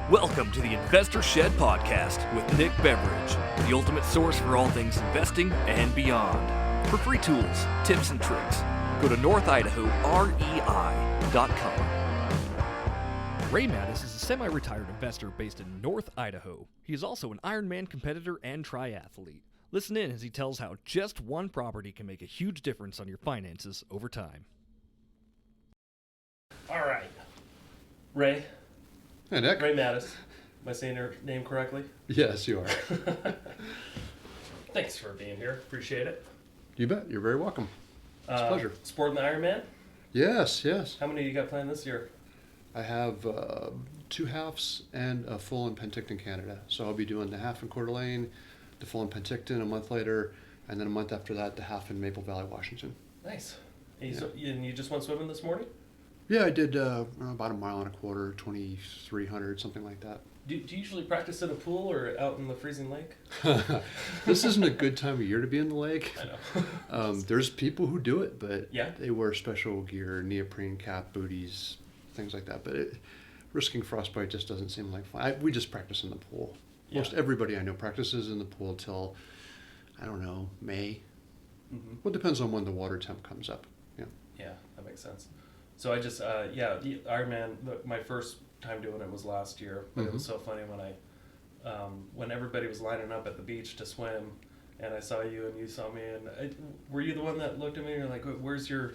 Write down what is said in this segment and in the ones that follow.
Welcome to the Investor Shed Podcast with Nick Beveridge, the ultimate source for all things investing and beyond. For free tools, tips, and tricks, go to northidahorei.com. Ray Mattis is a semi-retired investor based in North Idaho. He is also an Ironman competitor and triathlete. Listen in as he tells how just one property can make a huge difference on your finances over time. All right. Ray. Hey, Nick. Ray Mattis. Am I saying your name correctly? Yes, you are. Thanks for being here. Appreciate it. You bet. You're very welcome. It's a pleasure. Sporting the Ironman? Yes. How many you got planned this year? I have 2 halves and a full in Penticton, Canada. So I'll be doing the half in Coeur d'Alene, the full in Penticton a month later, and then a month after that, the half in Maple Valley, Washington. Nice. And you just went swimming this morning? Yeah, I did about 1.25 miles, 2,300, something like that. Do you usually practice in a pool or out in the freezing lake? This isn't a good time of year to be in the lake. I know. There's people who do it, but yeah? They wear special gear, neoprene cap, booties, things like that. But risking frostbite just doesn't seem like fun. We just practice in the pool. Yeah. Most everybody I know practices in the pool till, I don't know, May. Mm-hmm. Well, it depends on when the water temp comes up. Yeah, that makes sense. So I just, the Ironman, my first time doing it was last year, but It was so funny when everybody was lining up at the beach to swim, and I saw you and you saw me, and were you the one that looked at me and you're like, where's your,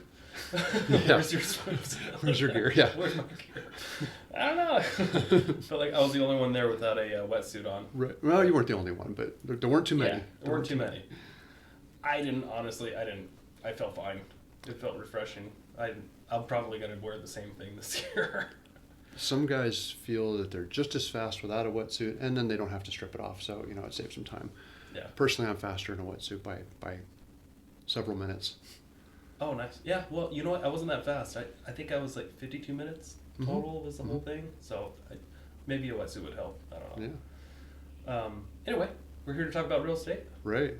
where's your swimsuit? Where's your gear? Yeah. Where's my gear? I don't know. I felt like I was the only one there without a wetsuit on. Right. Well, you weren't the only one, but there weren't too many. Yeah, there weren't too many. I felt fine. It felt refreshing. I'm probably going to wear the same thing this year. Some guys feel that they're just as fast without a wetsuit, and then they don't have to strip it off, so it saves some time. Yeah. Personally, I'm faster in a wetsuit by several minutes. Oh, nice. Yeah, well, you know what? I wasn't that fast. I think I was like 52 minutes total was the whole thing, so maybe a wetsuit would help. I don't know. Yeah. Anyway, we're here to talk about real estate. Right.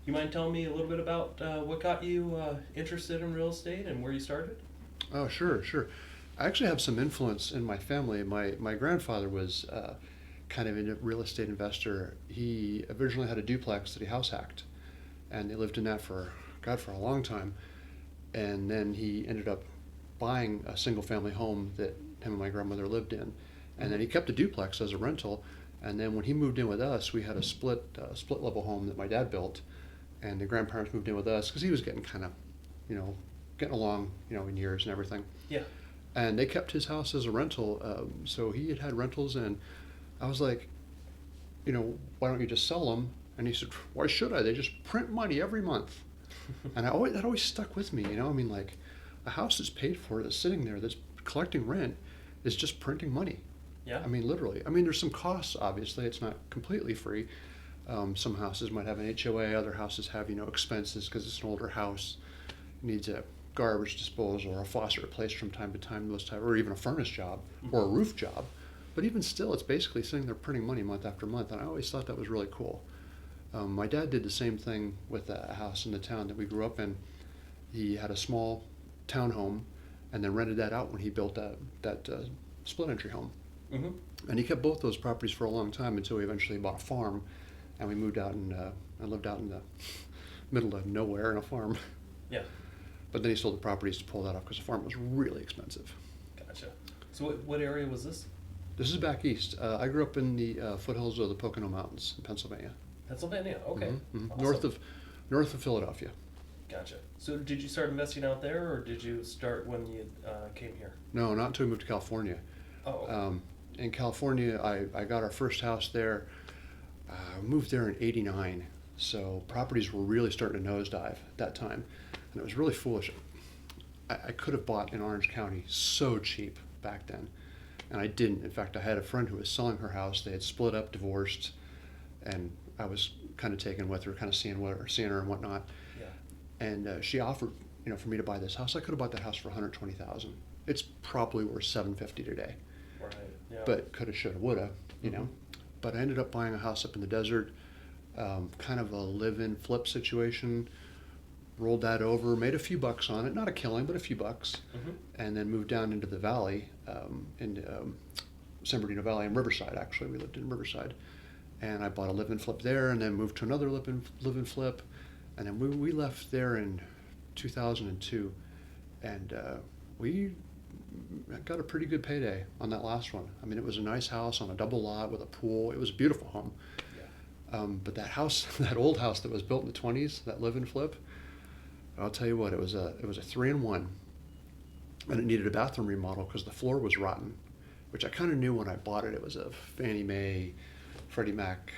You mind telling me a little bit about what got you interested in real estate and where you started? Oh, sure. I actually have some influence in my family. My grandfather was kind of a real estate investor. He originally had a duplex that he house hacked, and they lived in that for a long time. And then he ended up buying a single family home that him and my grandmother lived in. And then he kept the duplex as a rental. And then when he moved in with us, we had a split level home that my dad built. And the grandparents moved in with us because he was getting kind of, getting along, in years and everything. Yeah. And they kept his house as a rental. So he had rentals, and I was like, why don't you just sell them? And he said, why should I? They just print money every month. And that always stuck with me, like a house that's paid for, that's sitting there, that's collecting rent, is just printing money. Yeah. Literally. There's some costs, obviously. It's not completely free. Some houses might have an HOA, other houses have, expenses because it's an older house, needs a garbage disposal or a faucet replaced from time to time, or even a furnace job or a roof job. But even still, it's basically sitting there printing money month after month, and I always thought that was really cool. My dad did the same thing with a house in the town that we grew up in. He had a small townhome and then rented that out when he built that split entry home. Mm-hmm. And he kept both those properties for a long time until he eventually bought a farm. And we moved out and lived out in the middle of nowhere in a farm. Yeah. But then he sold the properties to pull that off because the farm was really expensive. Gotcha. So what area was this? This is back east. I grew up in the foothills of the Pocono Mountains in Pennsylvania. Pennsylvania, okay. Mm-hmm. Awesome. North of Philadelphia. Gotcha. So did you start investing out there, or did you start when you came here? No, not until we moved to California. Oh. Okay. In California, I got our first house there. Moved there in '89, so properties were really starting to nosedive at that time, and it was really foolish. I could have bought in Orange County so cheap back then, and I didn't. In fact, I had a friend who was selling her house. They had split up, divorced, and I was kind of taken with her, kind of seeing her and whatnot. Yeah. And she offered, for me to buy this house. I could have bought that house for $120,000. It's probably worth $750 today. Right. Yeah. But coulda, shoulda, woulda, But I ended up buying a house up in the desert, kind of a live-in flip situation. Rolled that over, made a few bucks on it, not a killing, but a few bucks, and then moved down into the valley, into San Bernardino Valley in Riverside. Actually, we lived in Riverside, and I bought a live and flip there, and then moved to another live and flip, and then we left there in 2002, and we got a pretty good payday on that last one. I mean, it was a nice house on a double lot with a pool. It was a beautiful home. Yeah. But that house, that old house that was built in the 20s, that live and flip, I'll tell you what, it was a 3-in-1, and it needed a bathroom remodel because the floor was rotten, which I kind of knew when I bought it. It was a Fannie Mae, Freddie Mac,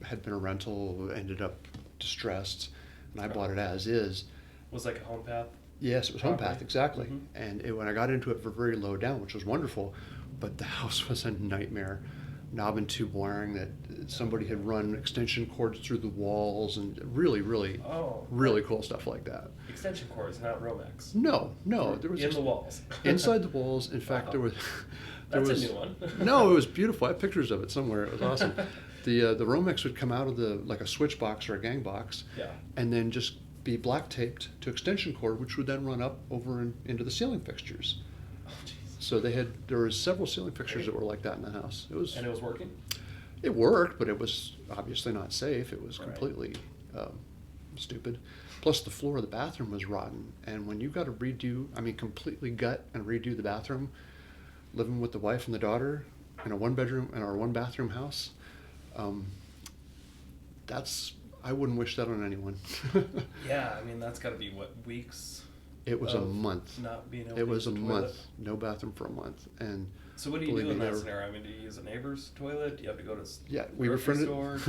had been a rental, ended up distressed, and I bought it as is. Was like a home path? Yes, it was home Property. path, exactly. Mhm. And when I got into it for very low down, which was wonderful, but the house was a nightmare. Knob and tube wiring that somebody had run extension cords through the walls, and really, really, Oh. really cool stuff like that. Extension cords, not Romex. No, there was in the walls. inside the walls. In fact, Wow. there was That's a new one. No, it was beautiful. I have pictures of it somewhere. It was awesome. The Romex would come out of like a switch box or a gang box, Yeah. and then just be black taped to extension cord, which would then run up over into the ceiling fixtures. Oh, jeez. So there were several ceiling fixtures that were like that in the house. And it was working? It worked, but it was obviously not safe. It was Right. completely stupid. Plus, the floor of the bathroom was rotten, and when you got to completely gut and redo the bathroom, living with the wife and the daughter in a one-bedroom in our one-bathroom house, I wouldn't wish that on anyone. Yeah, I mean, that's got to be, what, weeks? It was a of month. Not being able It to was use a the month. toilet? No bathroom for a month, and So what do you believe do in me, that they were- scenario? I mean, do you use a neighbor's toilet? Do you have to go to we grocery befriended. store?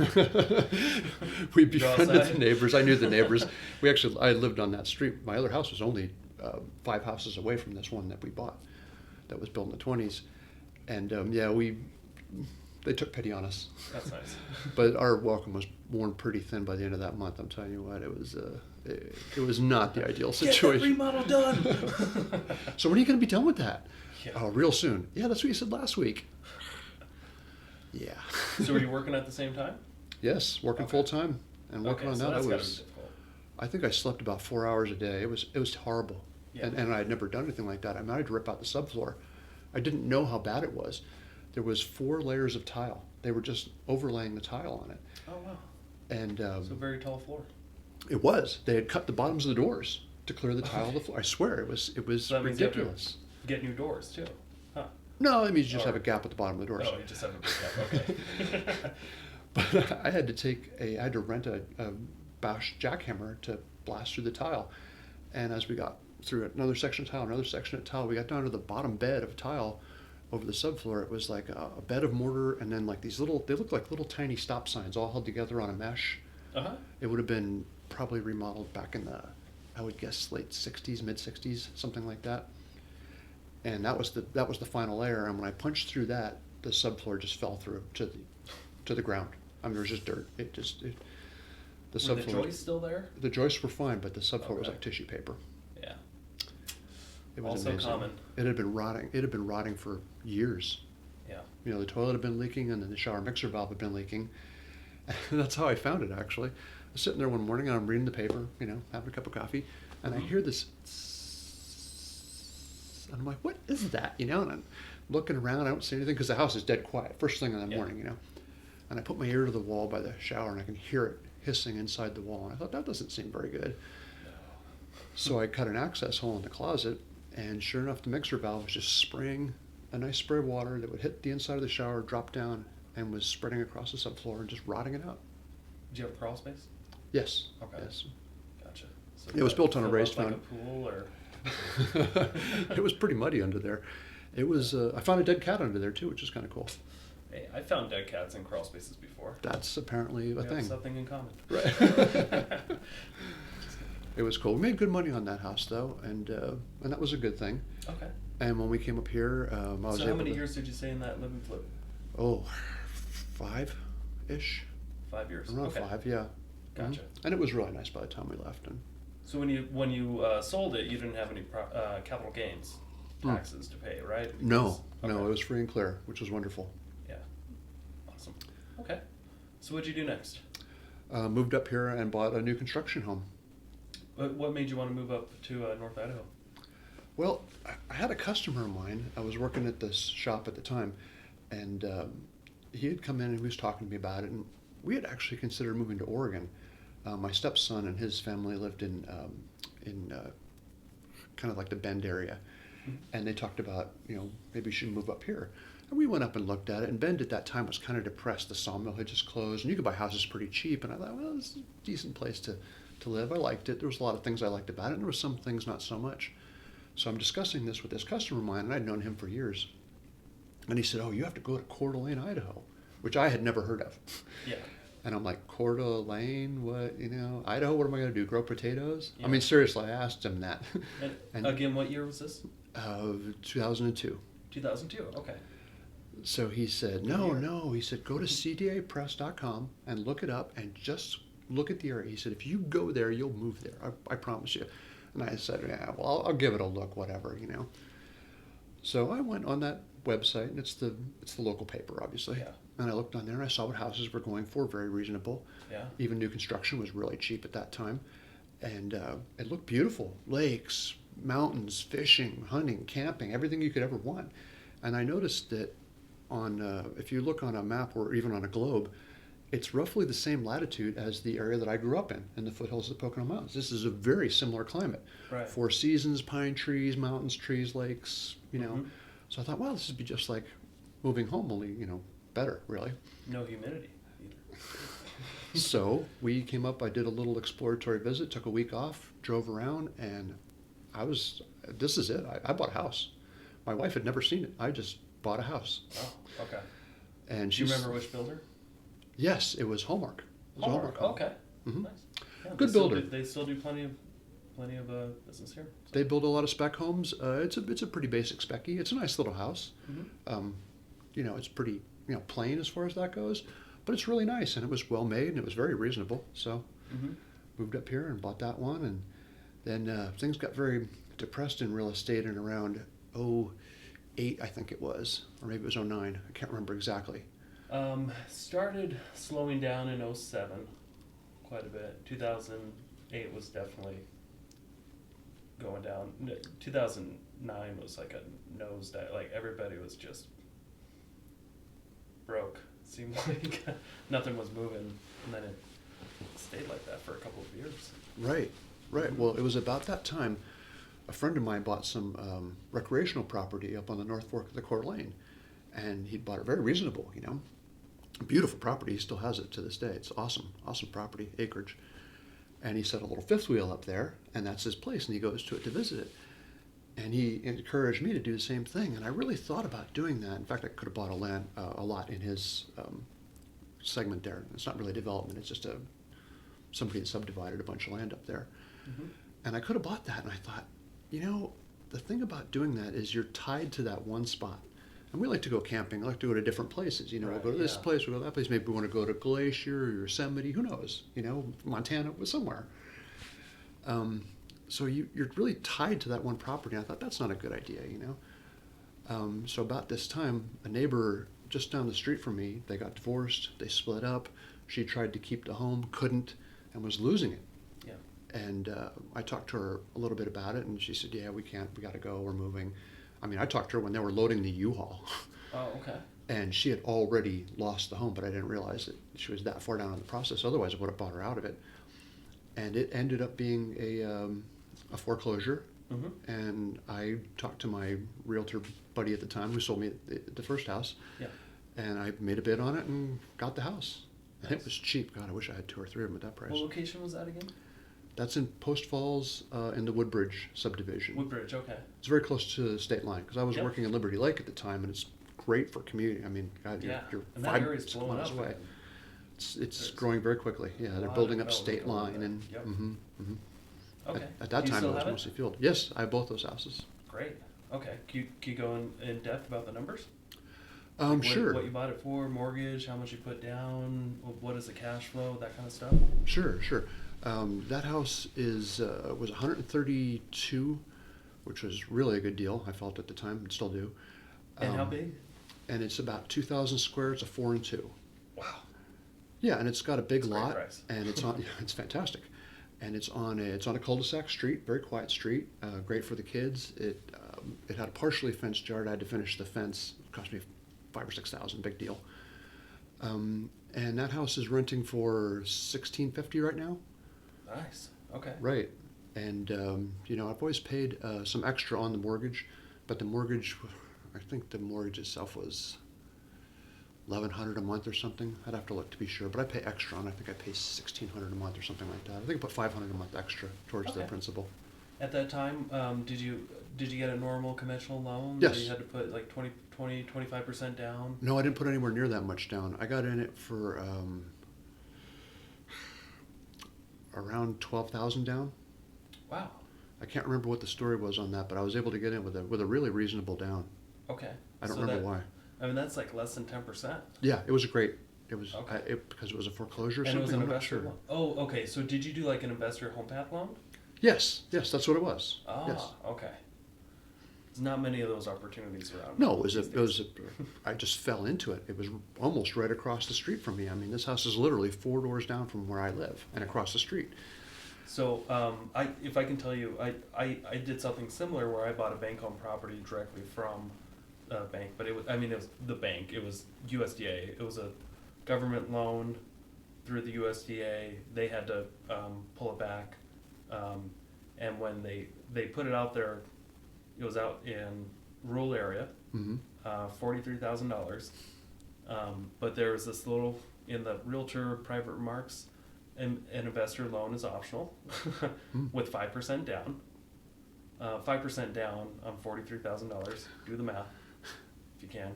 We Go befriended outside? the neighbors. I knew the neighbors. I lived on that street. My other house was only 5 houses away from this one that we bought, that was built in the 20s, and they took pity on us. That's nice. But our welcome was worn pretty thin by the end of that month. I'm telling you what, it was not the ideal Get that situation. remodel done! So when are you going to be done with that? Yeah. Oh, real soon. Yeah, that's what you said last week. Yeah. So were you working at the same time? Yes, working Okay. full time and working on so that. that's gotta be difficult. I think I slept about 4 hours a day. It was horrible, Yeah. and I had never done anything like that. I had to rip out the subfloor. I didn't know how bad it was. There was 4 layers of tile. They were just overlaying the tile on it, Oh, wow. and So very tall floor. it was. They had cut the bottoms of the doors to clear the tile of the floor. I swear, it was So that means you have to ridiculous. get new doors, too. Huh. No, that means you just Or- have a gap at the bottom of the doors. Oh, you just have a big gap. Okay. But I had to rent a Bosch jackhammer to blast through the tile. And as we got through another section of tile, we got down to the bottom bed of tile over the subfloor. It was like a bed of mortar, and then like they looked like little tiny stop signs all held together on a mesh. Uh-huh. It would have been probably remodeled back in I would guess late 60s, mid 60s, something like that. And that was the final layer. And when I punched through that, the subfloor just fell through to the ground. I mean, there was just dirt. The Were the subfloor. joists still there? The joists were fine, but the subfloor was Okay. like tissue paper. Yeah. It was Also amazing. common. It had been rotting. It had been rotting for years. Yeah. The toilet had been leaking, and then the shower mixer valve had been leaking. And that's how I found it, actually. I was sitting there one morning, and I'm reading the paper, having a cup of coffee, and I hear this, and I'm like, what is that? And I'm looking around, I don't see anything, because the house is dead quiet, first thing in the Yeah. morning, And I put my ear to the wall by the shower, and I can hear it hissing inside the wall. And I thought, that doesn't seem very good. So I cut an access hole in the closet, and sure enough, the mixer valve was just spraying a nice spray of water that would hit the inside of the shower, drop down, and was spreading across the subfloor and just rotting it out. Did you have a crawl space? Yes. Okay. Yes. Gotcha. So It was that built on a filled raised up like found- a pool, or It was pretty muddy under there. It was. I found a dead cat under there too, which is kind of cool. hey, I found dead cats in crawl spaces before. That's apparently a We have thing. something in common. Right. It was cool. We made good money on that house though, and that was a good thing. Okay. And when we came up here, I was So able how many to, years did you say in that live and flip? Oh, 5-ish. 5 years. Around Okay. 5, yeah. Gotcha. Mhm. And it was really nice by the time we left. And So when you sold it, you didn't have any capital gains taxes to pay, right? no, Because- it okay. was free and clear, which was wonderful. Yeah. Awesome. Okay. So what'd you do next? Moved up here and bought a new construction home. What made you want to move up to North Idaho? Well, I had a customer of mine. I was working at this shop at the time, and he had come in and he was talking to me about it. And we had actually considered moving to Oregon. My stepson and his family lived in kind of like the Bend area, and they talked about, maybe we should move up here. And we went up and looked at it. And Bend at that time was kind of depressed. The sawmill had just closed, and you could buy houses pretty cheap. And I thought, well, this is a decent place to live. I liked it. There was a lot of things I liked about it, and there were some things not so much. So I'm discussing this with this customer of mine, and I'd known him for years. And he said, oh, you have to go to Coeur d'Alene, Idaho, which I had never heard of. Yeah. And I'm like, Coeur d'Alene, what, Idaho, what am I going to do, grow potatoes? Yeah. I mean, seriously, I asked him that. And again, what year was this? 2002. 2002, okay. So he said, no. He said, go to cdapress.com and look it up and just look at the area. He said, if you go there, you'll move there. I promise you. And I said, yeah, well, I'll give it a look, whatever, So I went on that website, and it's the local paper, obviously. Yeah. And I looked on there, and I saw what houses were going for, very reasonable. Yeah. Even new construction was really cheap at that time. And it looked beautiful. Lakes, mountains, fishing, hunting, camping, everything you could ever want. And I noticed that if you look on a map or even on a globe, it's roughly the same latitude as the area that I grew up in the foothills of the Pocono Mountains. This is a very similar climate. Right. 4 seasons, pine trees, mountains, trees, lakes, Mm-hmm. So I thought, well, this would be just like moving home, only, better, really. No humidity either. So we came up, I did a little exploratory visit, took a week off, drove around, and this is it. I bought a house. My wife had never seen it. I just bought a house. Oh, okay. And Do you remember which builder? Yes, it was Hallmark. It was Hallmark. home. Okay. Mhm. Nice. Yeah, Good builder. They still do plenty of business here. So. They build a lot of spec homes. It's a pretty basic spec-y. It's a nice little house. Mm-hmm. It's pretty plain as far as that goes, but it's really nice, and it was well made, and it was very reasonable. So Mm-hmm. moved up here and bought that one, and then things got very depressed in real estate in around 2008, I think it was, or maybe it was 2009. I can't remember exactly. Started slowing down in 2007 quite a bit. 2008 was definitely going down. 2009 was like a nosedive. Like everybody was just broke. Seemed like nothing was moving, and then it stayed like that for a couple of years. Right. Well, it was about that time a friend of mine bought some recreational property up on the North Fork of the Coeur d'Alene, and he'd bought it very reasonable, Beautiful property. He still has it to this day. It's awesome property, acreage. And he set a little fifth wheel up there, and that's his place, and he goes to it to visit it. And he encouraged me to do the same thing, and I really thought about doing that. In fact, I could have bought a lot in his segment there. It's not really development. It's just somebody had subdivided a bunch of land up there. Mm-hmm. And I could have bought that, and I thought, the thing about doing that is you're tied to that one spot. And we like to go camping. I like to go to different places. We'll go to this place, we'll go to that place. Maybe we want to go to Glacier or Yosemite. Who knows? Montana, somewhere. So you're really tied to that one property. And I thought, that's not a good idea, So about this time, a neighbor just down the street from me, they got divorced. They split up. She tried to keep the home, couldn't, and was losing it. Yeah. And I talked to her a little bit about it, and she said, yeah, we can't. We got to go. We're moving. I mean, I talked to her when they were loading the U-Haul. Oh, okay. And she had already lost the home, but I didn't realize that she was that far down in the process. Otherwise, I would have bought her out of it. And it ended up being a foreclosure. Mm-hmm. And I talked to my realtor buddy at the time who sold me the first house. Yeah. And I made a bid on it and got the house. And Nice. it was cheap. God, I wish I had 2 or 3 of them at that price. What location was that again? That's in Post Falls in the Woodbridge subdivision. Woodbridge, okay. It's very close to the state line because I was Yep. working in Liberty Lake at the time, and it's great for community. I mean, God, Yeah. you're And that 5 area's blowing miles up. away. It's There's growing very quickly. Yeah, a they're lot building of up state development line, going and there. Yep. Okay. At that Do you time it still was have mostly field. Yes, I have both those houses. Great. Okay. Can you go in depth about the numbers? Like Sure. What you bought it for, mortgage, how much you put down, what is the cash flow, that kind of stuff? Sure. That house was 132, which was really a good deal. I felt at the time, and still do. And how big? And it's about 2,000 square. It's a 4 and 2. Wow. Yeah, and it's got a big That's a great lot, price. and it's on. Yeah, it's fantastic, and it's on a cul-de-sac street, very quiet street, great for the kids. It had a partially fenced yard. I had to finish the fence. It cost me $5,000 or $6,000, big deal. And that house is renting for $1,650 right now. Nice. Okay. Right. And I've always paid some extra on the mortgage, but the mortgage, I think the mortgage itself was $1,100 a month or something. I'd have to look to be sure, but I pay extra on. I think I pay $1,600 a month or something like that. I think I put $500 a month extra towards the Okay. principal. At that time, did you get a normal conventional loan? Yes. That you had to put like 25% down? No, I didn't put anywhere near that much down. I got in it for around $12,000 down. Wow. I can't remember what the story was on that, but I was able to get in with a really reasonable down. Okay. I don't So remember why. I mean, that's like less than 10%. Yeah, it was great. It was Okay. because it was a foreclosure or And it was something. an I'm not investor sure. loan. Oh, okay. So did you do like an investor home path loan? Yes, that's what it was. Ah, Yes. okay. There's not many of those opportunities around. No, these days. I just fell into it. It was almost right across the street from me. I mean, this house is literally 4 doors down from where I live and across the street. So, if I can tell you, I did something similar where I bought a bank-owned property directly from a bank, but it was the bank. It was USDA. It was a government loan through the USDA. They had to pull it back, and when they put it out there, it was out in rural area, Mm-hmm. $43,000. But there was this little in the realtor private remarks. An investor loan is optional with 5% down. 5% down on $43,000. Do the math if you can.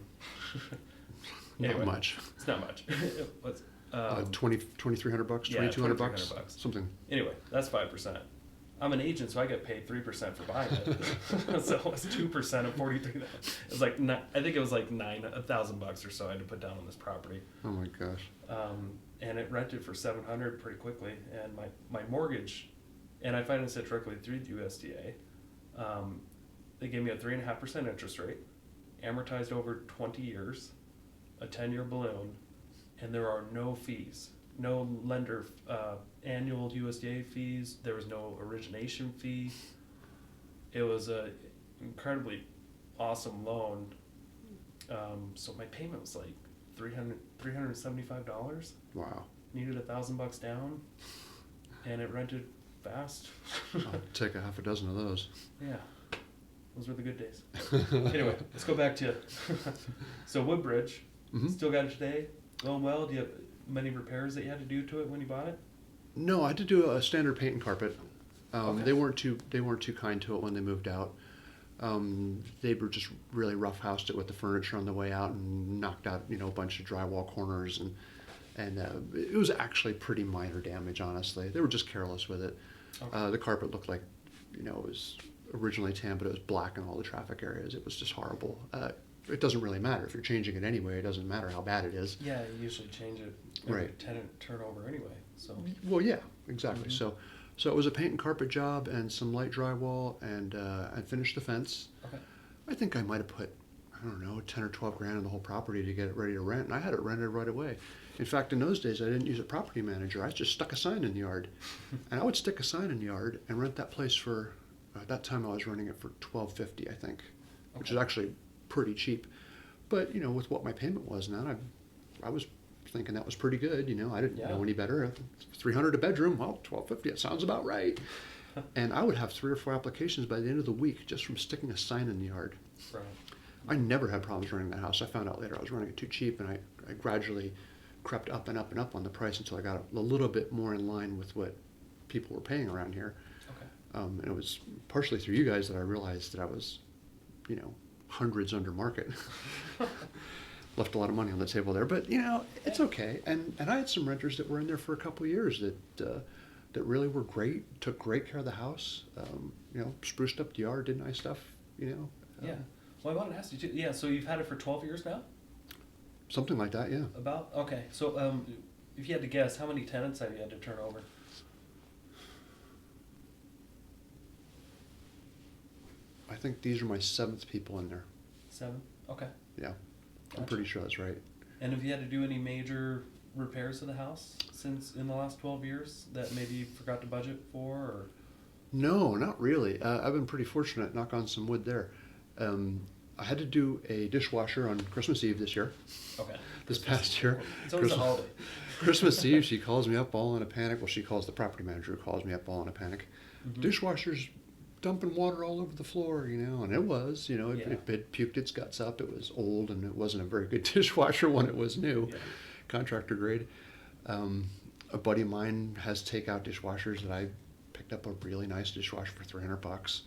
Anyway, Not much. It's not much. What's, $2,300, yeah, $2,200, $2,300. something. Anyway, that's 5%. I'm an agent, so I get paid 3% for buying it. So it's 2% of 43. It was like I think it was like $1,000 or so I had to put down on this property. Oh my gosh. And it rented for $700 pretty quickly. And my mortgage, and I financed it directly through the USDA. They gave me a 3.5% interest rate, amortized over 20 years, a 10-year balloon, and there are no fees. No lender annual USDA fees. There was no origination fee. It was a incredibly awesome loan. So my payment was like $375. Wow. Needed $1,000 down, and it rented fast. I'll take a half a dozen of those. Yeah, those were the good days. Anyway, let's go back to so Woodbridge. Mhm. Still got it today. Going well. Do you have many repairs that you had to do to it when you bought it? No, I had to do a standard paint and carpet. Okay. They weren't too kind to it when they moved out. They were just really roughhoused it with the furniture on the way out and knocked out a bunch of drywall corners and it was actually pretty minor damage. Honestly, they were just careless with it. Okay. The carpet looked like it was originally tan, but it was black in all the traffic areas. It was just horrible. It doesn't really matter if you're changing it anyway. It doesn't matter how bad it is. Yeah, you usually change it every Right. tenant turnover anyway. So Well, yeah, exactly. Mhm. So it was a paint and carpet job and some light drywall, and I finished the fence. okay, I think I might have put, I don't know, 10 or 12 grand in the whole property to get it ready to rent, and I had it rented right away. In fact, in those days, I didn't use a property manager. I just stuck a sign in the yard, and I would stick a sign in the yard and rent that place for. At that time, I was renting it for $12.50, I think, which is Okay. actually pretty cheap. But with what my payment was now, I was thinking that was pretty good. I didn't Yeah. know any better. $300 a bedroom, well, $12.50. That sounds about right. And I would have 3 or 4 applications by the end of the week just from sticking a sign in the yard. right. I never had problems renting that house. I found out later I was renting it too cheap, and I gradually crept up and up and up on the price until I got a little bit more in line with what people were paying around here. Okay. And it was partially through you guys that I realized that I was, hundreds under market. Left a lot of money on the table there, but it's okay. And I had some renters that were in there for a couple of years that really were great. Took great care of the house. Spruced up the yard, did nice stuff. Yeah. Well, I wanted to ask you too. Yeah. So you've had it for 12 years now? Something like that. Yeah. About okay. So if you had to guess, how many tenants have you had to turn over? I think these are my 7th people in there. 7. Okay. Yeah. I'm Gotcha. pretty sure that's right. And have you had to do any major repairs to the house since in the last 12 years that maybe you forgot to budget for? Or? No, not really. I've been pretty fortunate, knock on some wood there. I had to do a dishwasher on Christmas Eve this year. Okay. This past year. It's always a holiday. Christmas Eve, she calls me up all in a panic. Well, she calls the property manager who calls me up all in a panic. Mm-hmm. Dishwasher's dumping water all over the floor, and it was, it puked its guts up. It was old and it wasn't a very good dishwasher when it was new, contractor grade. A buddy of mine has takeout dishwashers that I picked up a really nice dishwasher for $300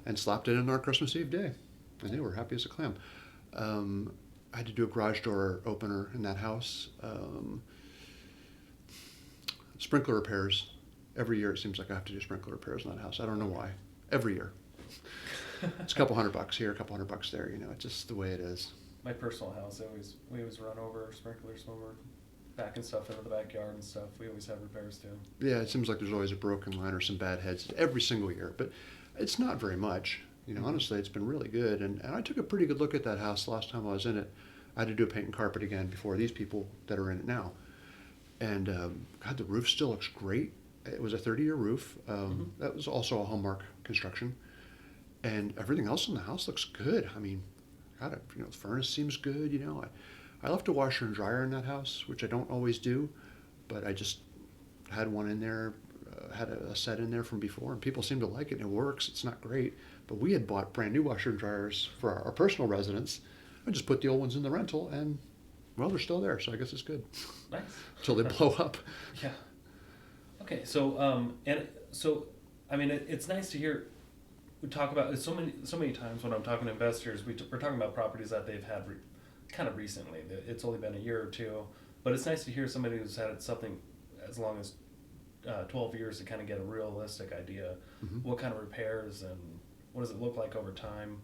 and slapped it in our Christmas Eve day. And they were happy as a clam. I had to do a garage door opener in that house. Sprinkler repairs. Every year it seems like I have to do sprinkler repairs in that house. I don't know why. Every year. It's a couple $100 here, a couple $100 there. It's just the way it is. My personal house, we always run over sprinklers when we're backing stuff into the backyard and stuff. We always have repairs too. Yeah, it seems like there's always a broken line or some bad heads every single year, but it's not very much. Honestly, it's been really good. And I took a pretty good look at that house the last time I was in it. I had to do a paint and carpet again before these people that are in it now. And God, the roof still looks great. It was a 30-year roof. That was also a Hallmark construction. And everything else in the house looks good. I mean, God, the furnace seems good. I left a washer and dryer in that house, which I don't always do, but I just had one in there, had a set in there from before, and people seem to like it. And it works. It's not great, but we had bought brand new washer and dryers for our personal residence. I just put the old ones in the rental, and well, they're still there, so I guess it's good. Nice. Until they blow up. Yeah. Okay, so it's nice to hear. We talk about it so many times when I'm talking to investors. We're talking about properties that they've had kind of recently. It's only been a year or two, but it's nice to hear somebody who's had something as long as 12 years to kind of get a realistic idea what kind of repairs and what does it look like over time.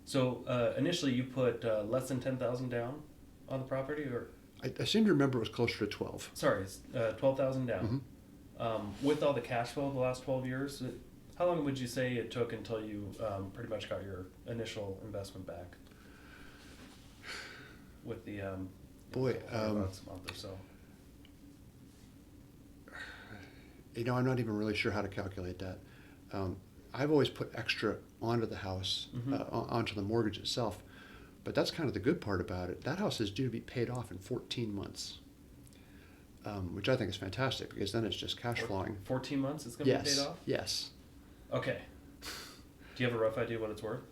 So initially, you put less than $10,000 down on the property, or I seem to remember it was closer to 12. Sorry, it's $12,000 down. With all the cash flow the last 12 years, how long would you say it took until you pretty much got your initial investment back? With the $100 a month or so. I'm not even really sure how to calculate that. I've always put extra onto the house, onto the mortgage itself. But that's kind of the good part about it. That house is due to be paid off in 14 months, which I think is fantastic because then it's just cash flowing. 14 months it's going to be paid off? Yes. Okay. Do you have a rough idea what it's worth?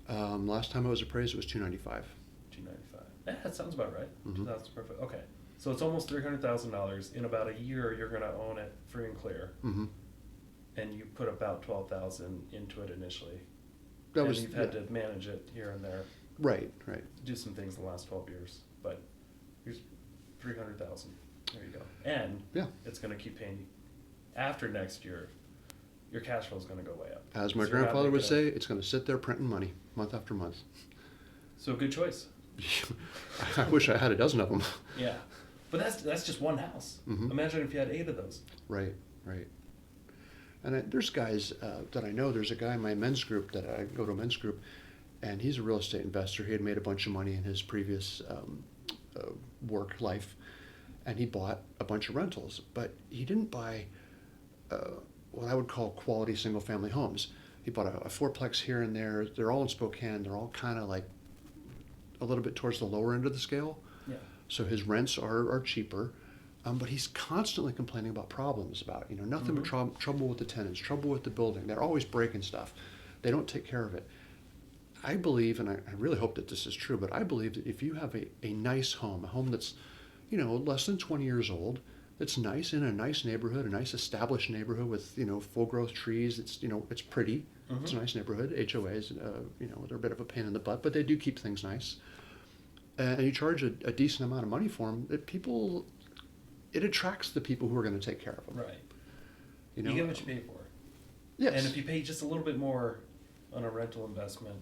Last time it was appraised, it was $295. $295. Yeah, that sounds about right. That's perfect. Okay. So it's almost $300,000. In about a year, you're going to own it free and clear. And you put about $12,000 into it initially. You've had to manage it here and there. Right. Do some things the last 12 years, but here's $300,000. There you go. And it's going to keep paying you. After next year, your cash flow is going to go way up. As my grandfather would say, it's going to sit there printing money month after month. So good choice. I wish I had a dozen of them. Yeah, but that's just one house. Imagine if you had 8 of those. Right. And there's guys that I know. There's a guy in my men's group that I go to a men's group, and he's a real estate investor. He had made a bunch of money in his previous work life, and he bought a bunch of rentals. But he didn't buy what I would call quality single-family homes. He bought a fourplex here and there. They're all in Spokane. They're all kind of like a little bit towards the lower end of the scale. Yeah. So his rents are cheaper. But he's constantly complaining about problems about, nothing but trouble with the tenants, trouble with the building. They're always breaking stuff. They don't take care of it. I believe, and I really hope that this is true, but I believe that if you have a nice home, a home that's, less than 20 years old, that's nice in a nice neighborhood, a nice established neighborhood with, full growth trees, it's pretty. It's a nice neighborhood. HOAs, they're a bit of a pain in the butt, but they do keep things nice. And you charge a decent amount of money for them, it attracts the people who are going to take care of them. Right. You get what you pay for. Yes. And if you pay just a little bit more on a rental investment,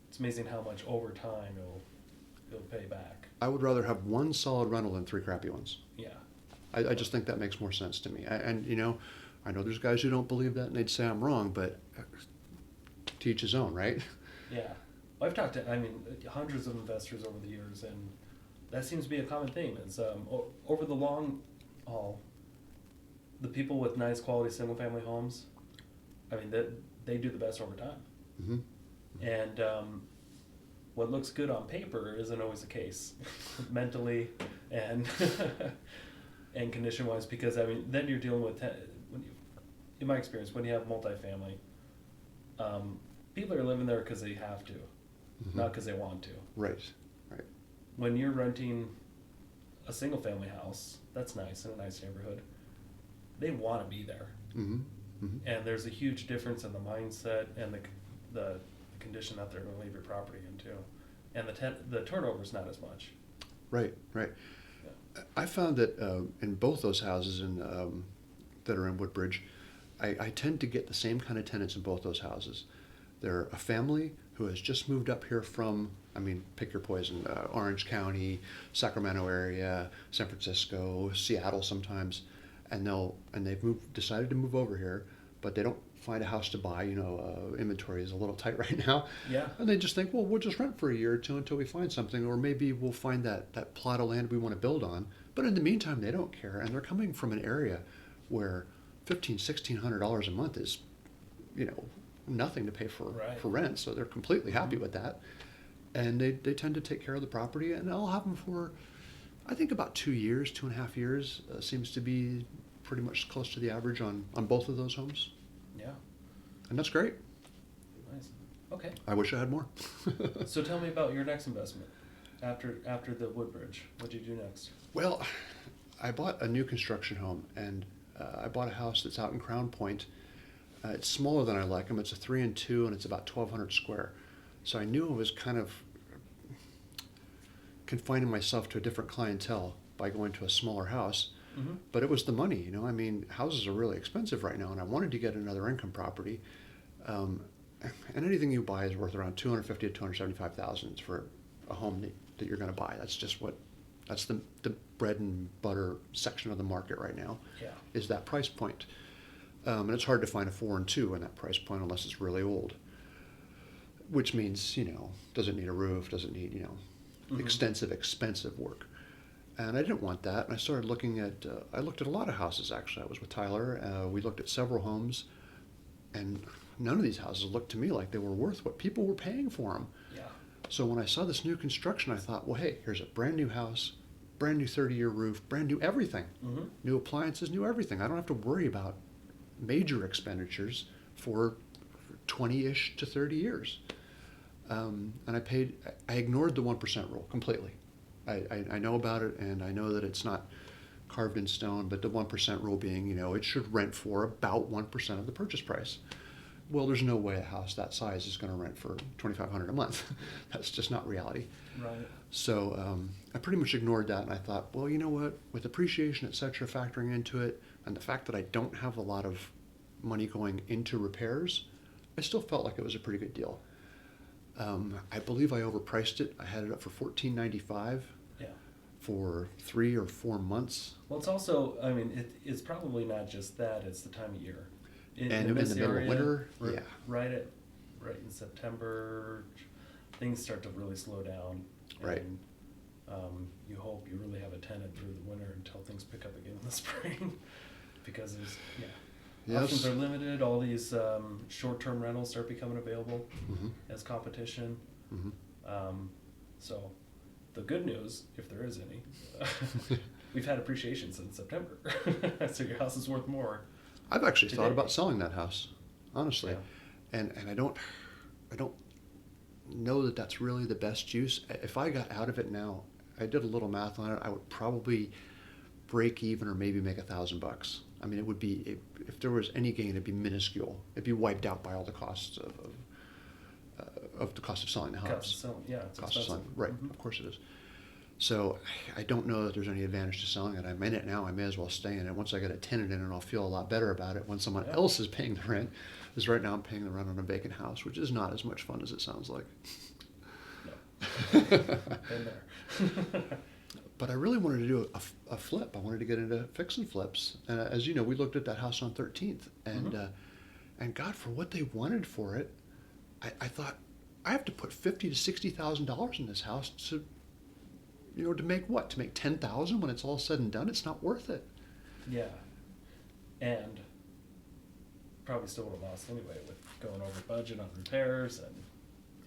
it's amazing how much over time it'll pay back. I would rather have one solid rental than 3 crappy ones. Yeah. I just think that makes more sense to me. I know there's guys who don't believe that and they'd say I'm wrong, but to each his own, right? Yeah. Well, I've talked to, hundreds of investors over the years, and that seems to be a common theme. Is over the long haul, the people with nice quality single family homes, I mean, they do the best over time. Mm-hmm. And what looks good on paper isn't always the case, mentally and and condition wise. Because I mean, then you're dealing with in my experience, when you have multifamily, people are living there because they have to, not because they want to. Right. When you're renting a single family house, that's nice in a nice neighborhood, they want to be there. And there's a huge difference in the mindset and the condition that they're going to leave your property into, and the turnover's not as much. Right. Yeah. I found that in both those houses that are in Woodbridge, I tend to get the same kind of tenants in both those houses. They're a family who has just moved up here from, I mean, pick your poison, Orange County, Sacramento area, San Francisco, Seattle sometimes, and they've decided to move over here, but they don't find a house to buy. Inventory is a little tight right now. Yeah. And they just think, well, we'll just rent for a year or two until we find something, or maybe we'll find that plot of land we want to build on. But in the meantime, they don't care, and they're coming from an area where $1,500-$1,600 a month is, nothing to pay for rent, so they're completely happy with that. And they tend to take care of the property, and I'll have them for, I think, about 2 years, 2.5 years, seems to be pretty much close to the average on both of those homes. Yeah. And that's great. Nice. Okay. I wish I had more. So tell me about your next investment after the Woodbridge. What did you do next? Well, I bought a new construction home, and I bought a house that's out in Crown Point. It's smaller than I like them. It's a 3 and 2, and it's about 1,200 square. So I knew I was kind of confining myself to a different clientele by going to a smaller house. But it was the money, I mean, houses are really expensive right now, and I wanted to get another income property. And anything you buy is worth around $250,000 to $275,000 for a home that you're going to buy. That's the bread and butter section of the market right now. Yeah. Is that price point. And it's hard to find a 4 and 2 in that price point unless it's really old. Which means, doesn't need a roof, doesn't need, extensive, expensive work. And I didn't want that. And I started looking at, I looked at a lot of houses actually. I was with Tyler. We looked at several homes. And none of these houses looked to me like they were worth what people were paying for them. Yeah. So when I saw this new construction, I thought, well, hey, here's a brand new house, brand new 30-year roof, brand new everything. New appliances, new everything. I don't have to worry about major expenditures for 20-ish to 30 years. And I ignored the 1% rule completely. I know about it, and I know that it's not carved in stone, but the 1% rule being, it should rent for about 1% of the purchase price. Well, there's no way a house that size is going to rent for $2,500 a month. That's just not reality. Right. So I pretty much ignored that, and I thought, well, you know what? With appreciation, et cetera, factoring into it, and the fact that I don't have a lot of money going into repairs, I still felt like it was a pretty good deal. I believe I overpriced it. I had it up for $14.95 for 3 or 4 months. Well, it's also, I mean, it's probably not just that, it's the time of year. In the middle of winter, yeah. Right in September, things start to really slow down. Right. And you hope you really have a tenant through the winter until things pick up again in the spring. Because options are limited. All these short-term rentals start becoming available as competition. So the good news, if there is any, we've had appreciation since September. So your house is worth more. I've actually thought about selling that house, honestly. Yeah. And I don't know that that's really the best use. If I got out of it now, I did a little math on it, I would probably break even or maybe make $1,000. I mean, it would be, if there was any gain, it'd be minuscule. It'd be wiped out by all the costs of the cost of selling the house. Cost of selling, yeah, it's cost of selling, expensive. right? Of course it is. So I don't know that there's any advantage to selling it. I'm in it now. I may as well stay in it. Once I get a tenant in it, I'll feel a lot better about it when someone else is paying the rent. Because right now I'm paying the rent on a vacant house, which is not as much fun as it sounds like. No. Been there. But I really wanted to do a flip. I wanted to get into fix and flips. And as you know, we looked at that house on 13th, and God, for what they wanted for it, I thought I have to put $50,000 to $60,000 in this house to to make what? To make 10,000 when it's all said and done? It's not worth it. Yeah. And probably still would have lost anyway with going over budget on repairs and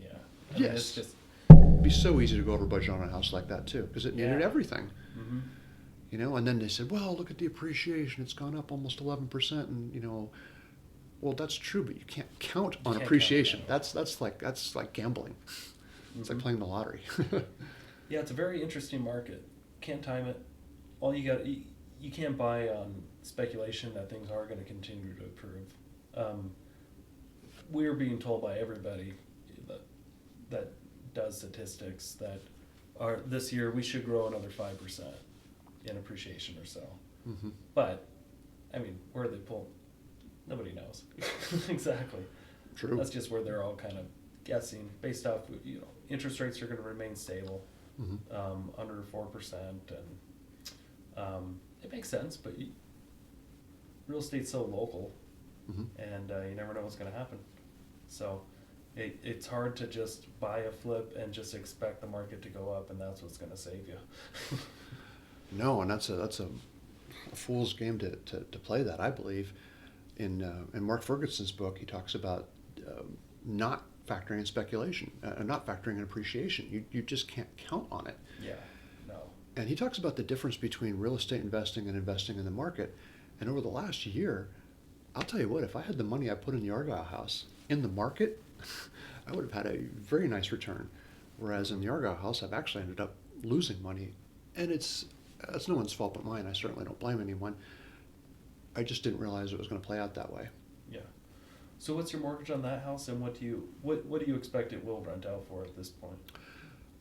yeah. I mean, Yes. it's just It'd be so easy to go over budget on a house like that too, because it needed Yeah. everything. hmm And then they said, well, look at the appreciation. It's gone up almost 11%. And, well, that's true, but you can't count on can't appreciation. count on That's like gambling. It's like Mhm. playing the lottery. Yeah, it's a very interesting market. Can't time it. All you can't buy on speculation that things are going to continue to improve. We're being told by everybody that does statistics that this year we should grow another 5% in appreciation or so. hmm But I mean, where are they pull? Nobody knows exactly. True. That's just where they're all kind of guessing based off. Interest rates are going to remain stable. hmm Under 4%, and it makes sense. But real estate's so local, hmm and you never know what's going to happen. So it's hard to just buy a flip and just expect the market to go up, and that's what's going to save you. No, and that's a fool's game to play that, I believe. In Mark Ferguson's book, he talks about not factoring in speculation, not factoring in appreciation. You just can't count on it. Yeah, no. And he talks about the difference between real estate investing and investing in the market. And over the last year, I'll tell you what, if I had the money I put in the Argyle house in the market, I would have had a very nice return. Whereas in the Argyle house, I've actually ended up losing money. And it's no one's fault but mine. I certainly don't blame anyone. I just didn't realize it was going to play out that way. Yeah. So what's your mortgage on that house, and what do you expect it will rent out for at this point?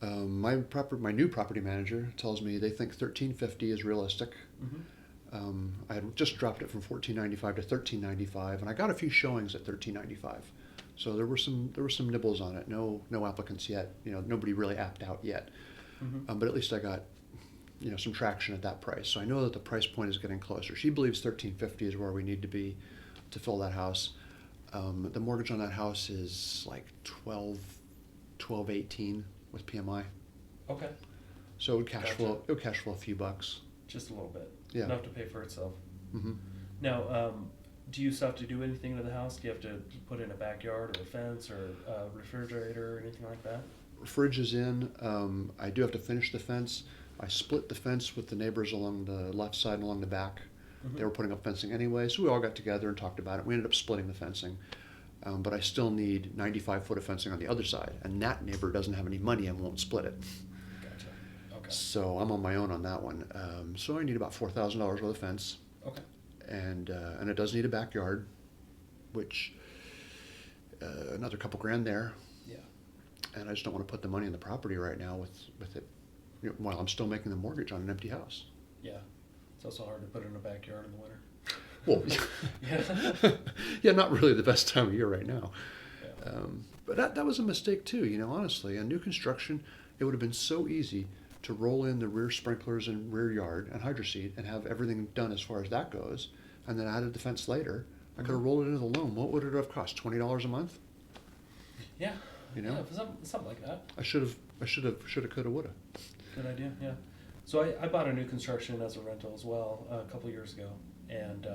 My new property manager tells me they think $1,350 is realistic. Mm-hmm. I had just dropped it from $1,495 to $1,395, and I got a few showings at $1,395. So there were some nibbles on it. No applicants yet. Nobody really apped out yet. Mm-hmm. But at least I got some traction at that price. So I know that the price point is getting closer. She believes $1,350 is where we need to be to fill that house. The mortgage on that house is like $1,218 with PMI. Okay. So it would cash Gotcha. flow. It would cash flow a few bucks. Just a little bit. Yeah. Enough to pay for itself. hmm Now, do you still have to do anything to the house? Do you have to put in a backyard or a fence or a refrigerator or anything like that? Fridge is in. I do have to finish the fence. I split the fence with the neighbors along the left side and along the back. Mm-hmm. They were putting up fencing anyway, so we all got together and talked about it. We ended up splitting the fencing. But I still need 95 foot of fencing on the other side, and that neighbor doesn't have any money and won't split it. Gotcha. Okay. So I'm on my own on that one. So I need about $4,000 worth of fence, Okay. and it does need a backyard, which another couple grand there. Yeah. And I just don't want to put the money in the property right now with it while I'm still making the mortgage on an empty house. Yeah. It's also hard to put in a backyard in the winter. Well, Yeah. yeah, not really the best time of year right now. Yeah. But that was a mistake too, honestly. On new construction, it would have been so easy to roll in the rear sprinklers and rear yard and hydro seed and have everything done as far as that goes, and then added the fence later. I could have rolled it into the loan. What would it have cost? $20 a month? Yeah. You know? Yeah, something like that. I should have, coulda, woulda. Good idea, yeah. So I bought a new construction as a rental as well a couple years ago, and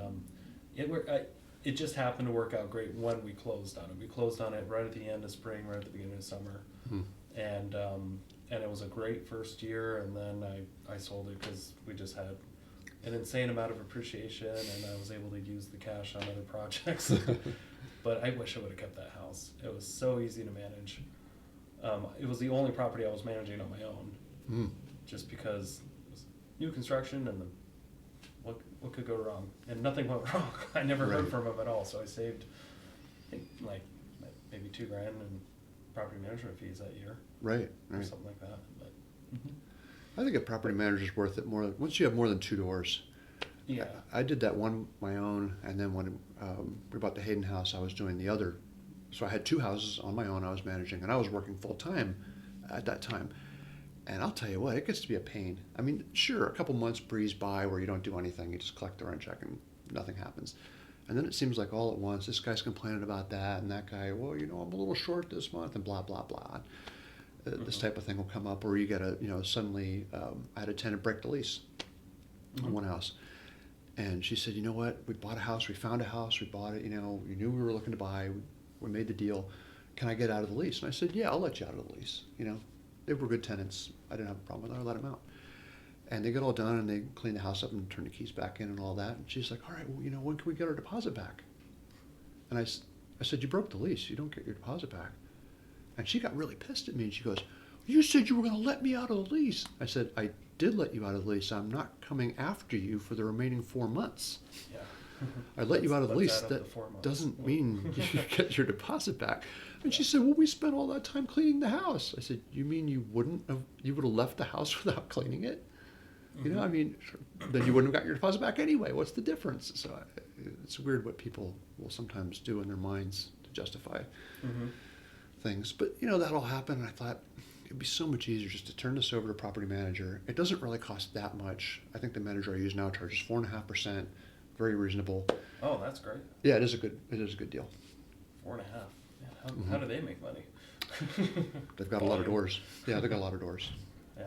it just happened to work out great when we closed on it. We closed on it right at the end of spring, right at the beginning of summer, Hmm. and it was a great first year. And then I sold it because we just had an insane amount of appreciation, and I was able to use the cash on other projects. But I wish I would have kept that house. It was so easy to manage. It was the only property I was managing on my own. Hmm. Just because it was new construction and what could go wrong? And nothing went wrong. I never heard Right. from him at all, so I saved, I think, like maybe $2,000 in property management fees that year, Right, or right. something like that. But I think a property manager's worth it once you have more than 2 doors. yeah, I did that one my own, and then when we bought the Hayden house, I was doing the other. So I had 2 houses on my own I was managing, and I was working full time at that time. And I'll tell you what, it gets to be a pain. I mean, sure, a couple months breeze by where you don't do anything, you just collect the rent check and nothing happens. And then it seems like all at once, this guy's complaining about that, and that guy, well, I'm a little short this month, and blah, blah, blah. this type of thing will come up where you get suddenly, I had a tenant break the lease on one house. And she said, you know what, we bought a house, we found a house, we bought it, we knew we were looking to buy, we made the deal. Can I get out of the lease? And I said, yeah, I'll let you out of the lease. They were good tenants. I didn't have a problem with it. I let them out. And they got all done and they cleaned the house up and turned the keys back in and all that. And she's like, all right, well, when can we get our deposit back? And I said, you broke the lease. You don't get your deposit back. And she got really pissed at me and she goes, you said you were going to let me out of the lease. I said, I did let you out of the lease. I'm not coming after you for the remaining 4 months. Yeah. I let you out of the lease. That doesn't mean you get your deposit back. And she said, well, we spent all that time cleaning the house. I said, you mean you would have left the house without cleaning it? Then you wouldn't have got your deposit back anyway. What's the difference? So it's weird what people will sometimes do in their minds to justify things. But, that all happened, and I thought it'd be so much easier just to turn this over to a property manager. It doesn't really cost that much. I think the manager I use now charges 4.5%, very reasonable. Oh, that's great. Yeah, it is a good deal. 4.5. Yeah, how do they make money? They've got a lot of doors. Yeah, they've got a lot of doors. Yeah.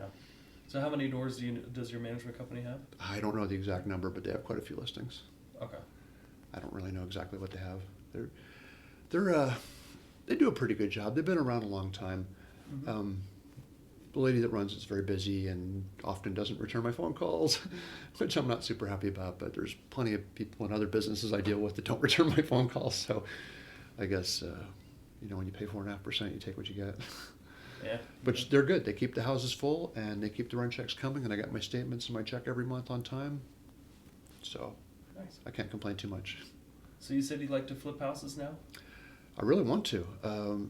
So how many doors does your management company have? I don't know the exact number, but they have quite a few listings. Okay. I don't really know exactly what they have. They do a pretty good job. They've been around a long time. The lady that runs it's very busy and often doesn't return my phone calls, which I'm not super happy about. But there's plenty of people in other businesses I deal with that don't return my phone calls. So I guess when you pay 4.5%, you take what you get. Yeah. But they're good. They keep the houses full and they keep the rent checks coming, and I got my statements and my check every month on time. So Nice. I can't complain too much. So you said you'd like to flip houses now? I really want to.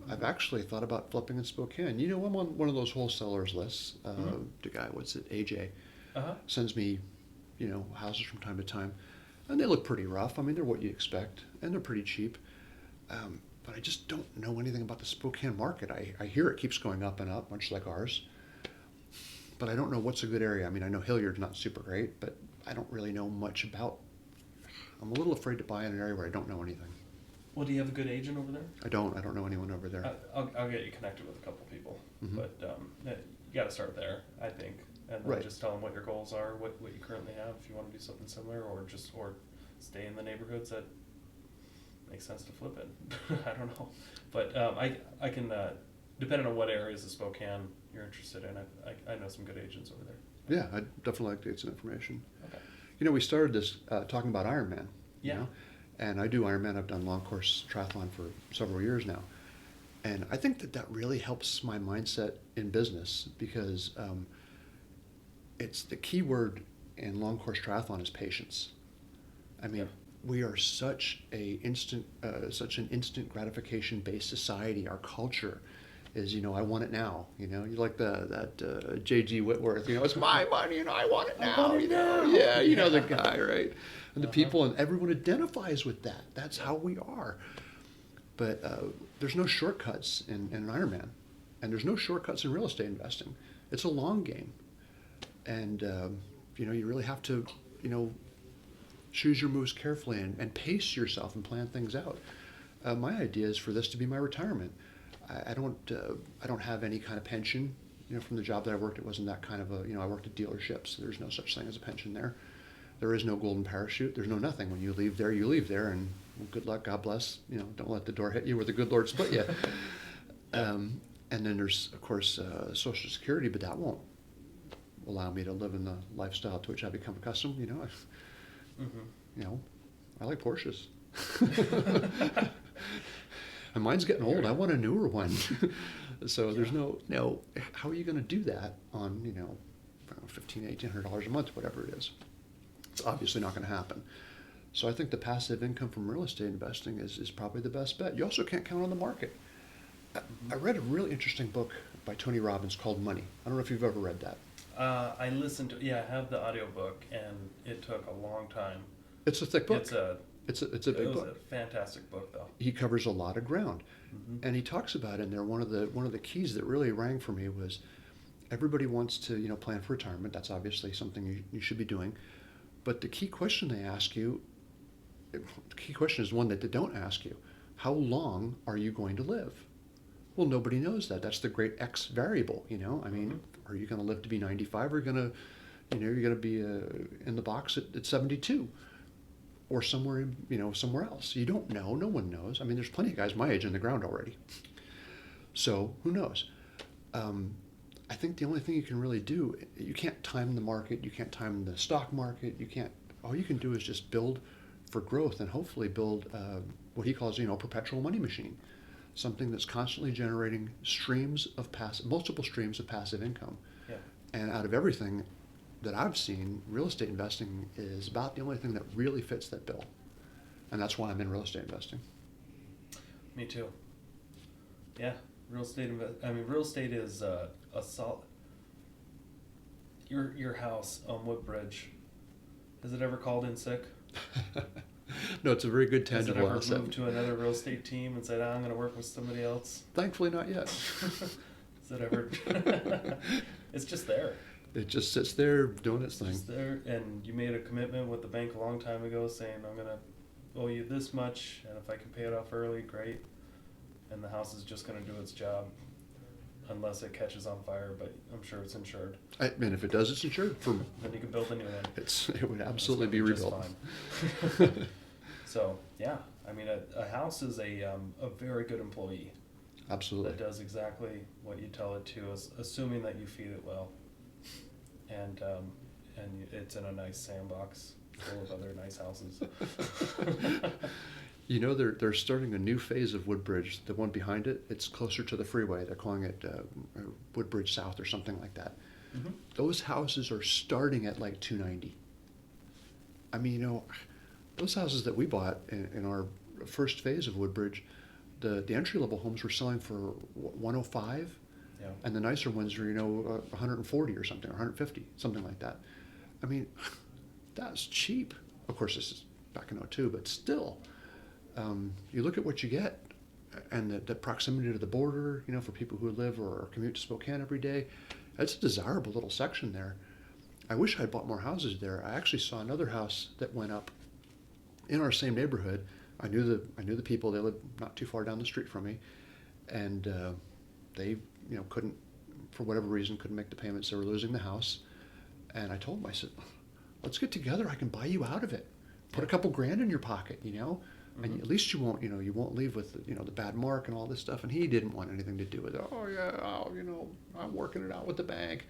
I've actually thought about flipping in Spokane. I'm on one of those wholesalers lists. The guy, AJ, sends me, houses from time to time, and they look pretty rough. I mean, they're what you expect, and they're pretty cheap. But I just don't know anything about the Spokane market. I hear it keeps going up and up, much like ours. But I don't know what's a good area. I mean, I know Hilliard's not super great, but I don't really know much about. I'm a little afraid to buy in an area where I don't know anything. Well, do you have a good agent over there? I don't know anyone over there. I'll get you connected with a couple people, but you got to start there, I think, and then just tell them what your goals are, what you currently have, if you want to do something similar, or stay in the neighborhoods that makes sense to flip in. I don't know, but I can depending on what areas of Spokane you're interested in. I know some good agents over there. Yeah, I'd definitely like to get some information. Okay. We started this talking about Ironman. Yeah. And I do Ironman. I've done long course triathlon for several years now. And I think that really helps my mindset in business because it's the key word in long course triathlon is patience. I mean, we are such an instant gratification based society. Our culture is, I want it now. You like that J.G. Whitworth. It's my money and I want it now. I want it now. Yeah, the guy, right? And the people and everyone identifies with that. That's how we are. But there's no shortcuts in an Ironman, and there's no shortcuts in real estate investing. It's a long game, and you really have to choose your moves carefully and pace yourself and plan things out. My idea is for this to be my retirement. I don't have any kind of pension. From the job that I worked, it wasn't that kind of I worked at dealerships. There's no such thing as a pension there. There is no golden parachute. There's no nothing. When you leave there, you leave there, and good luck, God bless. Don't let the door hit you where the good Lord split you. And then there's, of course, Social Security, but that won't allow me to live in the lifestyle to which I become accustomed. I like Porsches. And mine's getting old. I want a newer one. So there's no, how are you going to do that on, $1,500, $1,800 a month, whatever it is? It's obviously not going to happen. So I think the passive income from real estate investing is probably the best bet. You also can't count on the market. I read a really interesting book by Tony Robbins called Money. I don't know if you've ever read that. I listened to, I have the audiobook, and it took a long time. It's a thick book. It's a big book. It was a fantastic book, though. He covers a lot of ground, and he talks about in there one of the keys that really rang for me was everybody wants to plan for retirement. That's obviously something you should be doing, but the key question they ask you, the key question is one that they don't ask you: how long are you going to live? Well, nobody knows that. That's the great X variable, you know? I mean, are you going to live to be 95 or you're going to, you're going to be in the box at 72 or somewhere, somewhere else? You don't know. No one knows. I mean, there's plenty of guys my age in the ground already. So who knows? I think the only thing you can really do, you can't time the market. You can't time the stock market. All you can do is just build for growth and hopefully build what he calls, a perpetual money machine. Something that's constantly generating multiple streams of passive income. Yeah. And out of everything that I've seen, real estate investing is about the only thing that really fits that bill. And that's why I'm in real estate investing. Me too. Yeah, real estate is a solid. Your house on Woodbridge, has it ever called in sick? No, it's a very good tangible asset. Has it ever asset. moved to another real estate team and said, I'm going to work with somebody else? Thankfully, not yet. Has it ever? It's just there. It just sits there doing its thing. Just there, and you made a commitment with the bank a long time ago saying, I'm going to owe you this much, and if I can pay it off early, great. And the house is just going to do its job unless it catches on fire, but I'm sure it's insured. I mean, if it does, it's insured. Then you can build a new one. It would absolutely be Just rebuilt. fine. So, yeah, I mean, a house is a very good employee. Absolutely. That does exactly what you tell it to, assuming that you feed it well. And it's in a nice sandbox full of other nice houses. They're starting a new phase of Woodbridge. The one behind it, it's closer to the freeway. They're calling it Woodbridge South or something like that. Mm-hmm. Those houses are starting at like $290. I mean, those houses that we bought in our first phase of Woodbridge, the entry-level homes were selling for $105. Yeah. And the nicer ones are, $140 or something, or $150, something like that. I mean, that's cheap. Of course, this is back in '02, but still, you look at what you get, and the proximity to the border, for people who live or commute to Spokane every day, it's a desirable little section there. I wish I'd bought more houses there. I actually saw another house that went up in our same neighborhood. I knew the people. They lived not too far down the street from me, and they couldn't, for whatever reason, couldn't make the payments. They were losing the house. And I told them, I said, let's get together. I can buy you out of it. Put a couple grand in your pocket, Mm-hmm. and at least you won't leave with, the bad mark and all this stuff. And he didn't want anything to do with it. Oh, yeah, I'm working it out with the bank.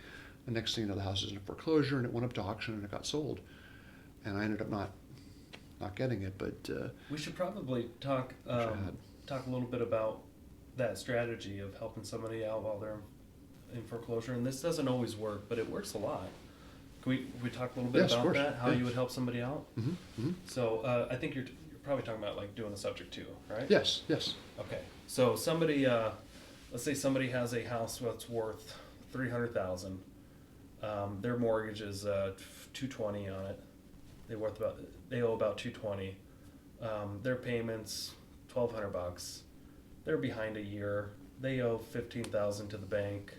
The next thing you know, the house is in foreclosure, and it went up to auction, and it got sold. And I ended up not getting it, but... we should probably talk a little bit about that strategy of helping somebody out while they're in foreclosure. And this doesn't always work, but it works a lot. Can we talk a little bit Yes, of about course. that? How Yeah. you would help somebody out? Mm-hmm, mm-hmm. So I think you're probably talking about like doing the subject to, right? Yes. Okay. So somebody, let's say somebody has a house that's worth $300,000. Their mortgage is $220 on it. They owe about $220. Their payments $1,200. They're behind a year. They owe $15,000 to the bank.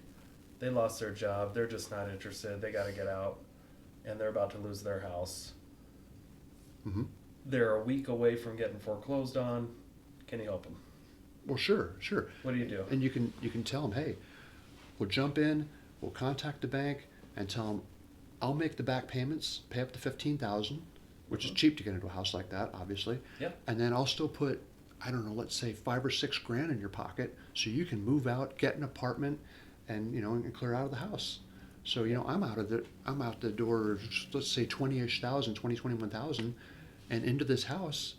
They lost their job. They're just not interested. They got to get out, and they're about to lose their house. Mm-hmm. They're a week away from getting foreclosed on. Can you help them? Well, sure. What do you do? And you can tell them, hey, we'll jump in, we'll contact the bank, and tell them, I'll make the back payments, pay up to $15,000, which is cheap to get into a house like that, obviously. Yeah. And then I'll still put, I don't know, let's say $5 or $6 grand in your pocket, so you can move out, get an apartment, and and clear out of the house. So I'm out the door, let's say 20-ish thousand, 21,000, and into this house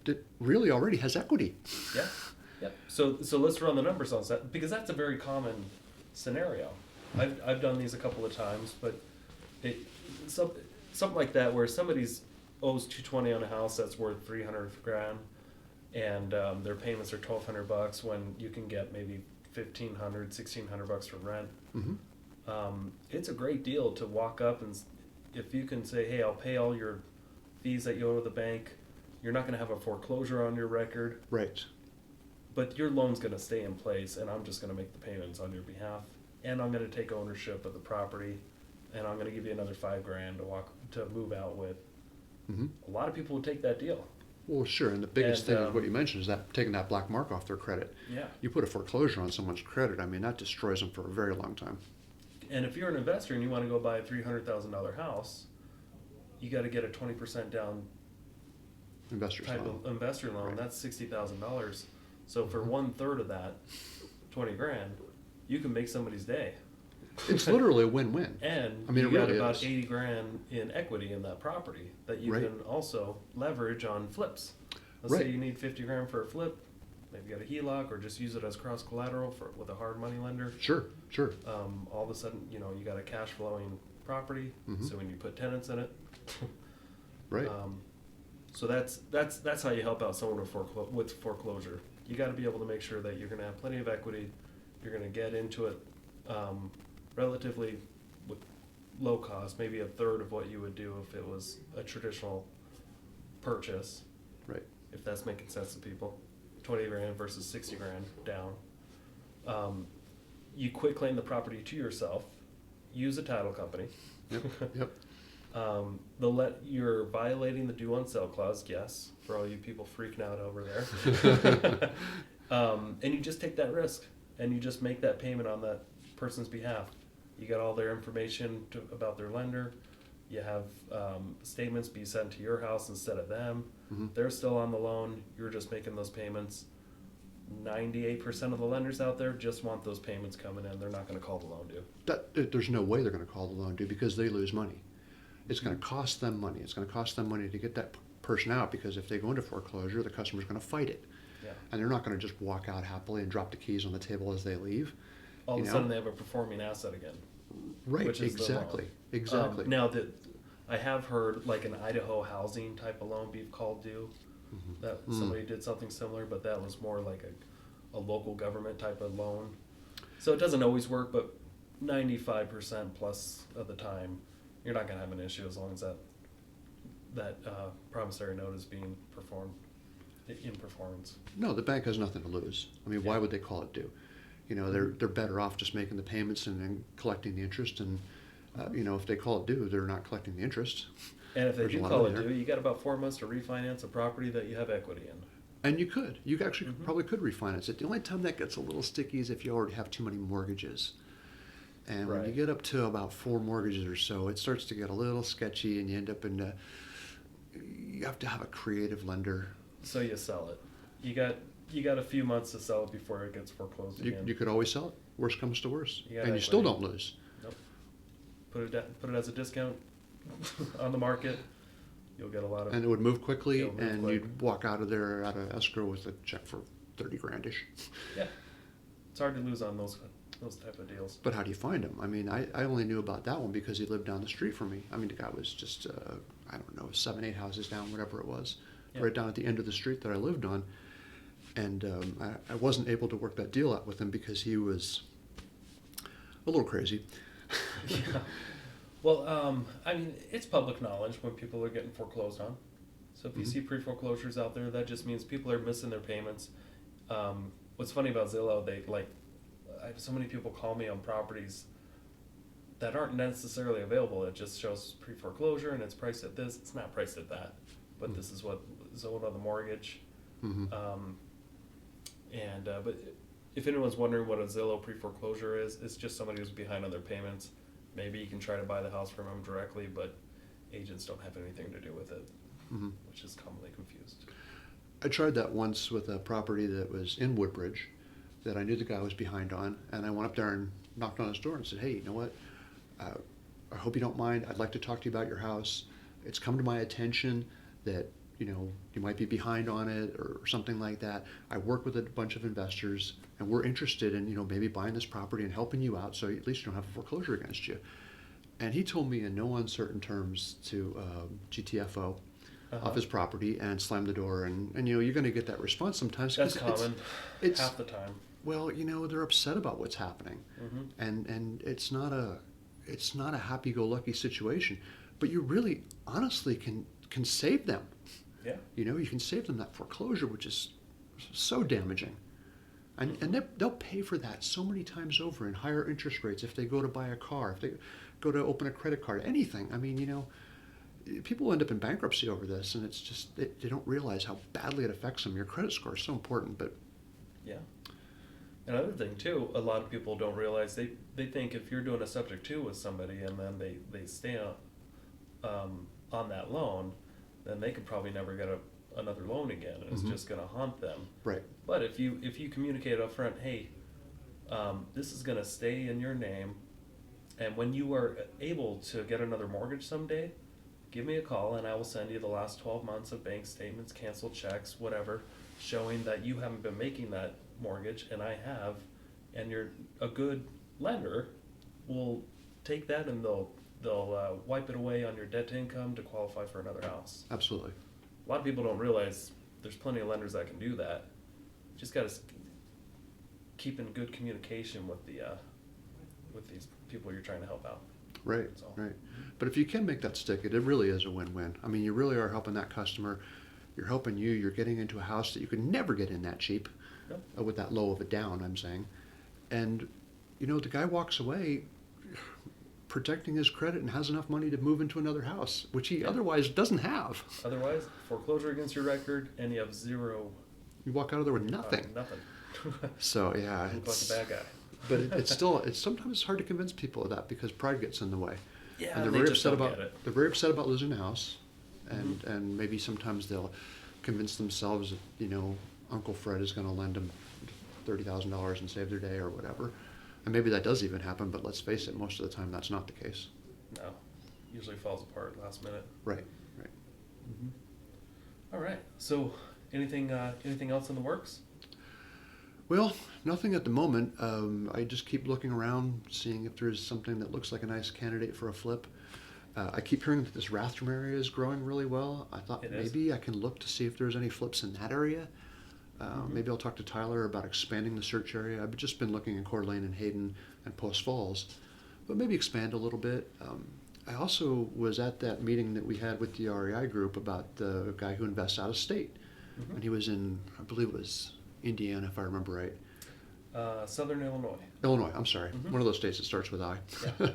that really already has equity. Yeah. So let's run the numbers on that, because that's a very common scenario. I've done these a couple of times, but something like that where somebody's owes $220 on a house that's worth $300 grand, and their payments are $1,200 when you can get maybe $1,500, $1,600 for rent. Mm-hmm. It's a great deal to walk up, and if you can say, hey, I'll pay all your fees that you owe to the bank. You're not going to have a foreclosure on your record. Right. But your loan's going to stay in place, and I'm just going to make the payments on your behalf. And I'm going to take ownership of the property, and I'm going to give you another $5 grand to move out with. Mm-hmm. A lot of people would take that deal. Well, sure, and the biggest And, thing is what you mentioned is that taking that black mark off their credit. Yeah. You put a foreclosure on someone's credit, I mean, that destroys them for a very long time. And if you're an investor and you want to go buy a $300,000 house, you got to get a 20% down Investors type loan. of investor loan. Right. That's $60,000. So for 1/3 of that, 20 grand, you can make somebody's day. It's literally a win-win. And I mean, you it got really about is. 80 grand in equity in that property that you Right. can also leverage on flips. Let's Right. say you need 50 grand for a flip, maybe get a HELOC or just use it as cross collateral with a hard money lender. Sure, sure. All of a sudden, you know, you got a cash flowing property. Mhm. So when you put tenants in it, Right. so that's how you help out someone with foreclosure. You got to be able to make sure that you're going to have plenty of equity. You're going to get into it relatively with low cost, maybe a third of what you would do if it was a traditional purchase. Right. If that's making sense to people, 20 grand versus 60 grand down. You quit claim the property to yourself. Use a title company. Yep. Yep. You're violating the due on sale clause, yes, for all you people freaking out over there. And you just take that risk, and you just make that payment on that person's behalf. You got all their information about their lender. You have statements be sent to your house instead of them. Mhm. They're still on the loan. You're just making those payments. 98% of the lenders out there just want those payments coming in. They're not going to call the loan due. There's no way they're going to call the loan due because they lose money. It's going to cost them money. It's going to cost them money to get that person out because if they go into foreclosure, the customer's going to fight it. Yeah. And they're not going to just walk out happily and drop the keys on the table as they leave. All of You a know? sudden, they have a performing asset again. Right, Which is the exactly. loan. Exactly. Now that I have heard like an Idaho housing type of loan be called due, Mhm. that somebody did something similar, but that was more like a local government type of loan. So it doesn't always work, but 95% plus of the time, you're not going to have an issue as long as that promissory note is being performed in performance. No, the bank has nothing to lose. I mean, why would they call it due? You know, they're better off just making the payments and then collecting the interest. And you know, if they call it due, they're not collecting the interest. And if they There's a do lot call of it money due, you got about 4 months to refinance a property that you have equity in. And you actually Mhm. probably could refinance it. The only time that gets a little sticky is if you already have too many mortgages. And when you Right. get up to about 4 mortgages or so, it starts to get a little sketchy, and you end up in you have to have a creative lender. So you sell it. You got a few months to sell it before it gets foreclosed again. You could always sell it. Worst comes to worst, You got and you still equity. don't lose. Nope. Put it as a discount on the market. You'll get a lot of. And it would move quickly, It'll move and quick. you'd walk out of there out of escrow with a check for 30 grandish. Yeah, it's hard to lose on those type of deals. But how do you find him? I mean, I only knew about that one because he lived down the street from me. I mean, the guy was just, I don't know, 7, 8 houses down, whatever it was, Yeah. right down at the end of the street that I lived on. And I wasn't able to work that deal out with him because he was a little crazy. Yeah. Well, I mean, it's public knowledge when people are getting foreclosed on. So if you Mhm. see pre-foreclosures out there, that just means people are missing their payments. What's funny about Zillow, I have so many people call me on properties that aren't necessarily available. It just shows pre-foreclosure and it's priced at this. It's not priced at that, but this is what Zillow on the mortgage. Hmm. But if anyone's wondering what a Zillow pre-foreclosure is, it's just somebody who's behind on their payments. Maybe you can try to buy the house from them directly, but agents don't have anything to do with it, Hmm. which is commonly confused. I tried that once with a property that was in Woodbridge that I knew the guy was behind on, and I went up there and knocked on his door and said, "Hey, you know what? I hope you don't mind. I'd like to talk to you about your house. It's come to my attention that, you know, you might be behind on it or something like that. I work with a bunch of investors, and we're interested in, you know, maybe buying this property and helping you out so at least you don't have a foreclosure against you." And he told me in no uncertain terms to GTFO off his property and slam the door. And you know, you're going to get that response sometimes. That's 'cause common, it's half the time. well, you know, they're upset about what's happening, Mm-hmm. and it's not a happy-go-lucky situation, but you really honestly can save them. Yeah. You know, you can save them that foreclosure, which is so damaging, and they'll pay for that so many times over in higher interest rates if they go to buy a car, if they go to open a credit card, anything. I mean, you know, people end up in bankruptcy over this, and it's just they don't realize how badly it affects them. Your credit score is so important, but Yeah. Another thing too, a lot of people don't realize they think if you're doing a subject to with somebody and then they stay on that loan, then they could probably never get another loan again, and it's just going to haunt them. right, But if you communicate up front, hey, this is going to stay in your name, and when you are able to get another mortgage someday, give me a call and I will send you the last 12 months of bank statements, canceled checks, whatever, showing that you haven't been making that mortgage and I have, and you're a good lender, will take that and they'll wipe it away on your debt to income to qualify for another house. absolutely. A lot of people don't realize there's plenty of lenders that can do that. Just got to keep in good communication with these people you're trying to help out. Right, So. right. But if you can make that stick, it really is a win-win. I mean, you really are helping that customer. You're helping you. You're getting into a house that you could never get in that cheap, Yep. with that low of a down, I'm saying. And, the guy walks away protecting his credit and has enough money to move into another house, which he otherwise doesn't have. Otherwise, foreclosure against your record, and you have zero. You walk out of there with nothing. Nothing. So, yeah. Look like a bad guy. But it's sometimes hard to convince people of that because pride gets in the way. Yeah, And they they're very just upset don't about get it. they're very upset about losing a house, and maybe sometimes they'll convince themselves that Uncle Fred is going to lend them $30,000 and save their day or whatever, and maybe that does even happen. But let's face it, most of the time that's not the case. No, usually falls apart last minute. Right. All right. So, anything else in the works? Well, nothing at the moment. I just keep looking around, seeing if there's something that looks like a nice candidate for a flip. I keep hearing that this Rathdrum area is growing really well. I thought It is. maybe I can look to see if there's any flips in that area. Maybe I'll talk to Tyler about expanding the search area. I've just been looking in Coeur d'Alene and Hayden and Post Falls, but maybe expand a little bit. I also was at that meeting that we had with the REI group about the guy who invests out of state. And he was in, I believe it was Indiana, if I remember right. Southern Illinois. Illinois, I'm sorry. One of those states that starts with I. Yeah.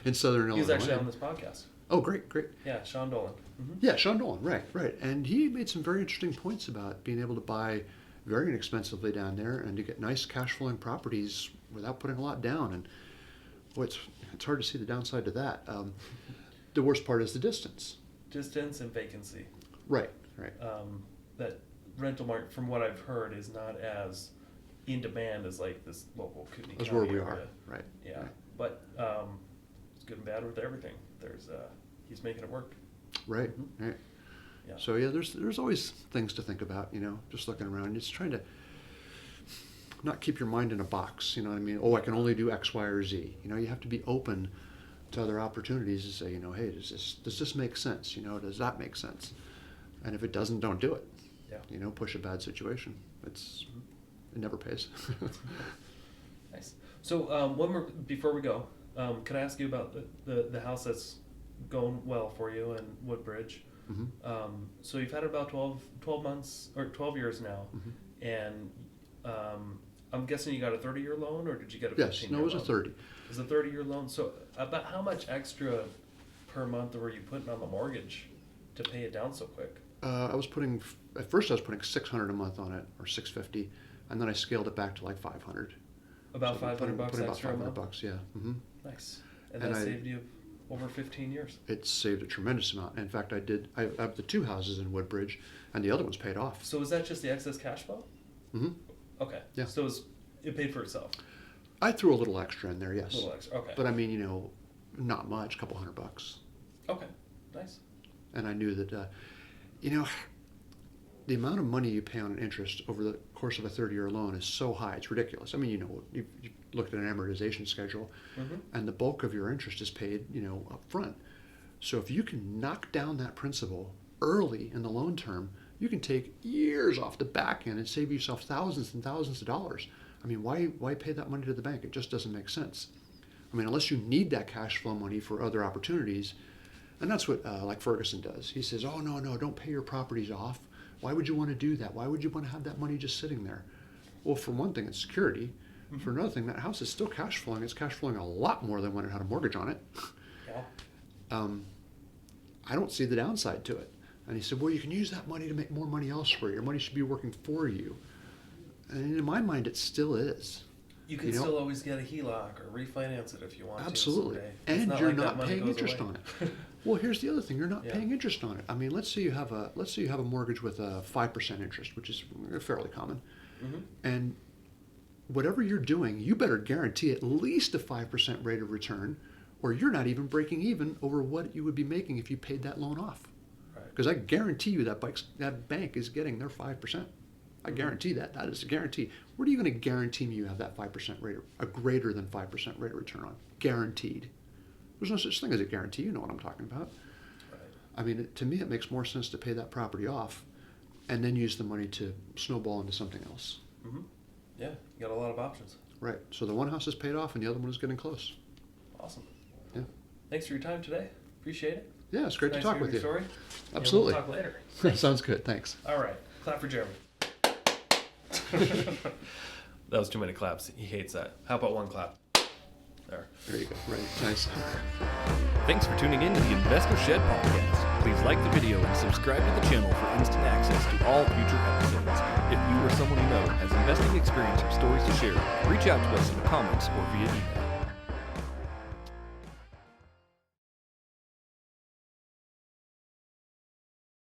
In Southern He's Illinois. actually on this podcast. Oh, great. Yeah, Sean Dolan. Yeah, Sean Dolan, right. And he made some very interesting points about being able to buy very inexpensively down there and to get nice cash flowing properties without putting a lot down. And boy, it's hard to see the downside to that. The worst part is the distance. Distance and vacancy. Right. That rental market, from what I've heard, is not as in demand as like this local Kootenai That's County where we area. are. Right. Yeah, Right. but it's good and bad with everything. He's making it work. Right. Yeah. So yeah, there's always things to think about, just looking around, just trying to not keep your mind in a box, you know what I mean? Oh, I can only do X, Y, or Z. You have to be open to other opportunities to say, hey, does this make sense? Does that make sense? And if it doesn't, don't do it. Yeah. Push a bad situation. It never pays. Nice. So before we go, can I ask you about the house that's going well for you in Woodbridge? So you've had it about 12 months or 12 years now, and I'm guessing you got a 30-year loan, or did you get a 15-year loan? Yes, no, it was a 30. It was a 30-year loan. So about how much extra per month were you putting on the mortgage to pay it down so quick? At first I was putting $600 a month on it, or $650, and then I scaled it back to like $500. About So $500 putting extra a about month? $500, yeah. Nice. And And that I- saved you over 15 years. It saved a tremendous amount. In fact, I have the 2 houses in Woodbridge, and the other one's paid off. So is that just the excess cash flow? hmm Okay. Yeah. So it paid for itself. I threw a little extra in there, yes. A little extra. Okay. But I mean, not much, a couple $100. Okay. Nice. And I knew that, the amount of money you pay on an interest over the course of a 30-year loan is so high, it's ridiculous. I mean, you looked at an amortization schedule, and the bulk of your interest is paid, up front. So if you can knock down that principal early in the loan term, you can take years off the back end and save yourself thousands and thousands of dollars. I mean, why pay that money to the bank? It just doesn't make sense. I mean, unless you need that cash flow money for other opportunities, and that's what like Ferguson does. He says, oh, no, don't pay your properties off. Why would you want to do that? Why would you want to have that money just sitting there? Well, for one thing, it's security. For another thing, that house is still cash flowing. It's cash flowing a lot more than when it had a mortgage on it. Yeah. I don't see the downside to it. And he said, well, you can use that money to make more money elsewhere. Your money should be working for you. And in my mind, it still is. You can still always get a HELOC or refinance it if you want Absolutely. to. And Absolutely. you're not paying interest on it. Well, here's the other thing. You're not Yeah. paying interest on it. I mean, let's say you have a mortgage with a 5% interest, which is fairly common. Mm-hmm. And whatever you're doing, you better guarantee at least a 5% rate of return, or you're not even breaking even over what you would be making if you paid that loan off. Because I guarantee you that bank is getting their 5%. I guarantee that. That is a guarantee. What are you going to guarantee me you have that 5% rate, a greater than 5% rate of return on? Guaranteed. There's no such thing as a guarantee. You know what I'm talking about. Right. I mean, to me, it makes more sense to pay that property off and then use the money to snowball into something else. Mm-hmm. Yeah, you got a lot of options. Right. So the one house is paid off and the other one is getting close. Awesome. Yeah. Thanks for your time today. Appreciate it. Yeah, it's great Nice to talk hearing with you. your story. Absolutely. And we'll talk later. Sounds good. Thanks. All right. Clap for Jeremy. That was too many claps. He hates that. How about one clap? There. There you go. Right. Nice. Thanks for tuning in to the Investor Shed podcast. Please like the video and subscribe to the channel for instant access to all future episodes. If you or someone you know has investing experience or stories to share, reach out to us in the comments or via email.